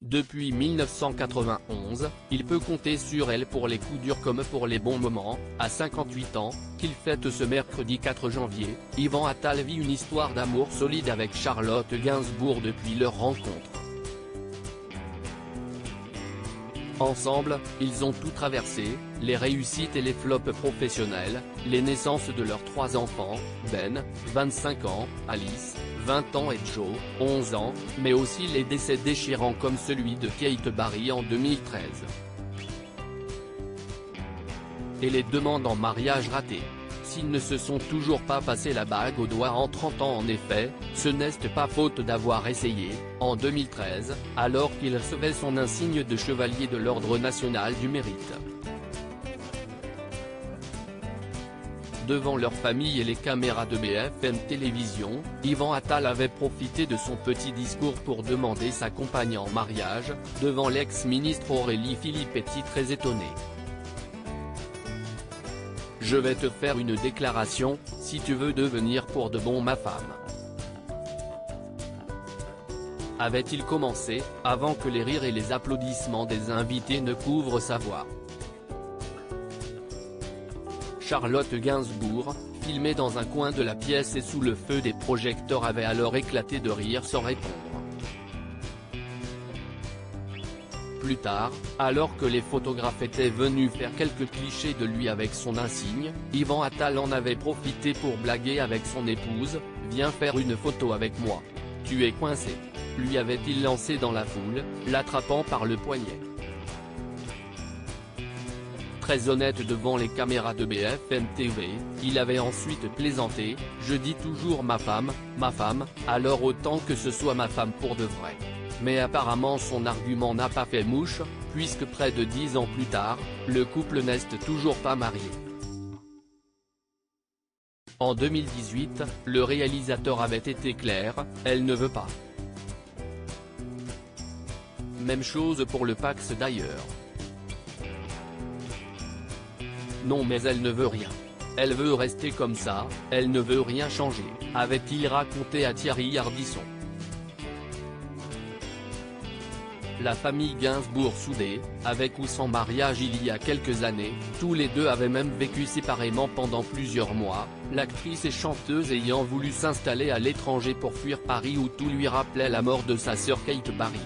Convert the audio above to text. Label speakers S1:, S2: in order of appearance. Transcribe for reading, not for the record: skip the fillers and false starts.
S1: Depuis 1991, il peut compter sur elle pour les coups durs comme pour les bons moments. À 58 ans, qu'il fête ce mercredi 4 janvier, Yvan Attal vit une histoire d'amour solide avec Charlotte Gainsbourg depuis leur rencontre. Ensemble, ils ont tout traversé, les réussites et les flops professionnels, les naissances de leurs 3 enfants, Ben, 25 ans, Alice, 20 ans et Joe, 11 ans, mais aussi les décès déchirants comme celui de Kate Barry en 2013. Et les demandes en mariage ratées. S'ils ne se sont toujours pas passé la bague au doigt en 30 ans en effet, ce n'est pas faute d'avoir essayé, en 2013, alors qu'il recevait son insigne de chevalier de l'Ordre national du mérite. Devant leur famille et les caméras de BFM Télévision, Yvan Attal avait profité de son petit discours pour demander sa compagne en mariage, devant l'ex-ministre Aurélie Filippetti très étonnée. « Je vais te faire une déclaration, si tu veux devenir pour de bon ma femme. » avait-il commencé, avant que les rires et les applaudissements des invités ne couvrent sa voix. Charlotte Gainsbourg, filmée dans un coin de la pièce et sous le feu des projecteurs, avait alors éclaté de rire sans répondre. Plus tard, alors que les photographes étaient venus faire quelques clichés de lui avec son insigne, Yvan Attal en avait profité pour blaguer avec son épouse, « Viens faire une photo avec moi. Tu es coincé », lui avait-il lancé dans la foule, l'attrapant par le poignet. Très honnête devant les caméras de BFM TV, il avait ensuite plaisanté, « Je dis toujours ma femme, alors autant que ce soit ma femme pour de vrai. » Mais apparemment son argument n'a pas fait mouche, puisque près de 10 ans plus tard, le couple n'est toujours pas marié. En 2018, le réalisateur avait été clair, elle ne veut pas. Même chose pour le Pax d'ailleurs. Non mais elle ne veut rien. Elle veut rester comme ça, elle ne veut rien changer, avait-il raconté à Thierry Ardisson. La famille Gainsbourg soudée, avec ou sans mariage il y a quelques années, tous les deux avaient même vécu séparément pendant plusieurs mois, l'actrice et chanteuse ayant voulu s'installer à l'étranger pour fuir Paris où tout lui rappelait la mort de sa sœur Kate Barry.